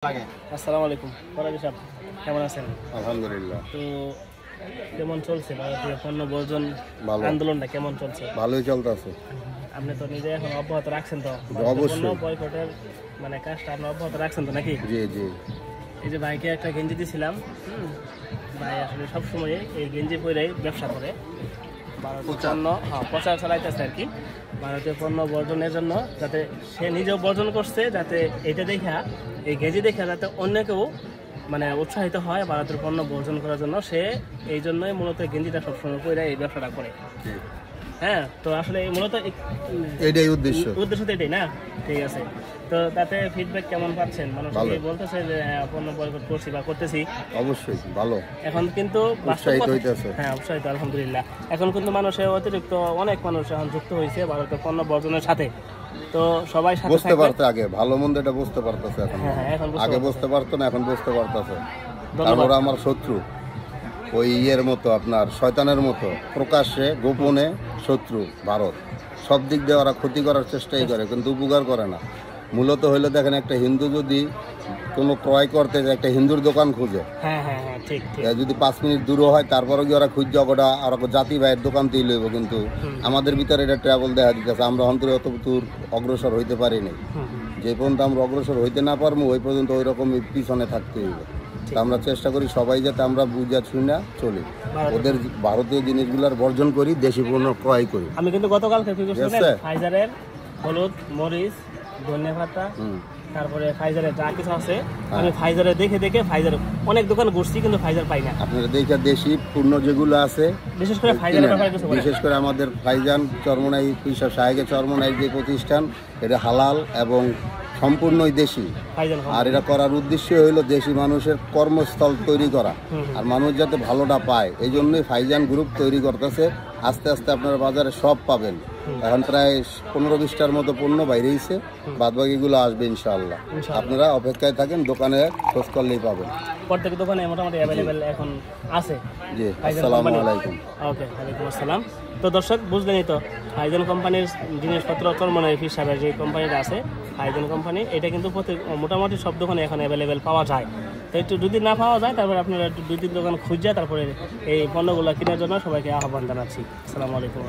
আসসালামু আলাইকুম পরাবি সাহেব, কেমন আছেন? আলহামদুলিল্লাহ। তো কেমন চলছে ভারতীয় পণ্য বর্জন আন্দোলনটা কেমন চলছে? ভালোই চলতেছে। আপনি তো নিজে এখন অব্যাহত রাখছেন তো? অবশ্যই। বয়কটের মানে কাজটা আপনি অব্যাহত রাখছেন তো নাকি? জি জি। এই যে ভাইকে একটা গেঞ্জি দিয়েছিলাম, ভাই আসলে সবসময় এই গেঞ্জি পরেই ব্যবসা করে, ভারতীয় পণ্য প্রচার চালাইতেছে আর কি, ভারতীয় পণ্য বর্জনের জন্য, যাতে সে নিজেও বর্জন করছে, যাতে এটা দেখা, এই গেঞ্জি দেখা যাতে অন্য কেউ মানে উৎসাহিত হয় ভারতের পণ্য বর্জন করার জন্য। সে এই জন্যই মূলত গেঞ্জিটা সবসময় পরে এই ব্যবসাটা করে। হ্যাঁ, তো আসলে মূলত এটাই উদ্দেশ্য তো এটাই না? ঠিক আছে। তো তাতে ফিডব্যাক কেমন পাচ্ছেন? মানুষ বলতেছে যে পণ্য বয়কট করছি বা করতেছি। অবশ্যই ভালো। এখন কিন্তু হ্যাঁ, উৎসাহিত আলহামদুলিল্লাহ। এখন কিন্তু মানুষের অতিরিক্ত অনেক মানুষ এখন যুক্ত হয়েছে ভারতের পণ্য বর্জনের সাথে। তো সবাই সাথে বুঝতে পারতে, আগে ভালো মন্দ এটা বুঝতে পারতেছে, এখন আগে বুঝতে পারতো না, এখন বুঝতে পারতেছে। কারণ ওরা আমার শত্রু, ওই ইয়ের মতো, আপনার শয়তানের মতো, প্রকাশ্যে গোপনে শত্রু ভারত। সব দিক দিয়ে ওরা ক্ষতি করার চেষ্টাই করে, কিন্তু উপকার করে না। মূলত হইলে দেখেন, একটা হিন্দু যদি কোনো ক্রয় করতে যায়, একটা হিন্দুর দোকান খুঁজে, যদি 5 মিনিট দূর হয়, তারপরে কি ওরা খুঁজছে ওটা আর জাতি ভাইয়ের দোকান দিয়ে লইব। কিন্তু আমাদের ভিতরে এটা ট্রাভেল দেখা দিতেছে, আমরা অন্তরে অত দূর অগ্রসর হইতে পারিনি। যে পর্যন্ত আমরা অগ্রসর হইতে না পারবো, ওই পর্যন্ত ওই রকম পিছনে থাকতে হইবে। আমরা চেষ্টা করি সবাই যাতে আমরা বুঝা শুনে চলি, ওদের ভারতীয় জিনিসগুলার বর্জন করি, দেশি পণ্য ক্রয় করি। আমি কিন্তু গতকাল ফাইজারের হলুদ, মরিচ, ধনিয়া পাতা, তারপরে ফাইজারের যা কিছু আছে, আমি ফাইজারে দেখে ফাইজার অনেক দোকান ঘুরছি, কিন্তু ফাইজার পাই না। আপনারা দেখে দেশি পণ্য যেগুলো আছে, বিশেষ করে ফাইজারের ব্যাপারে কিছু বলেন। বিশেষ করে আমাদের ফাইজান চরমনাই পিসা সাহেবের চরমনাই যে প্রতিষ্ঠান, এটা হালাল এবং সম্পূর্ণই দেশি। আর এটা করার উদ্দেশ্য হইলো দেশি মানুষের কর্মস্থল তৈরি করা, আর মানুষ যাতে ভালোটা পায়। এই জন্যই ফাইজান গ্রুপ তৈরি করতেছে। আস্তে আস্তে আপনারা বাজারে সব পাবেন। এখন প্রায় 15-20টার মতো পণ্য বাইরেছে, বাদবাকিগুলো আসবে ইনশাআল্লাহ। আপনারা অপেক্ষায় থাকেন, দোকানে খোঁজ করলেই পাবেন। প্রত্যেক দোকানে মোটামুটি অ্যাভেলেবেল এখন আছে। জি, আসসালামু আলাইকুম। ওকে, ওয়ালাইকুম আসসালাম। তো দর্শক, বুঝলেনই তো, ফাইজান কোম্পানির জিনিসপত্র চরমনাই হিসাবে যে কোম্পানিটা আছে, ফাইজান কোম্পানি, এটা কিন্তু মোটামুটি সব দোকানে এখন অ্যাভেলেবেল পাওয়া যায়। তো একটু যদি না পাওয়া যায়, তারপরে আপনারা একটু 2-3 দোকান খুঁজে তারপরে এই পণ্যগুলো কেনার জন্য সবাইকে আহ্বান জানাচ্ছি। আসসালামু আলাইকুম।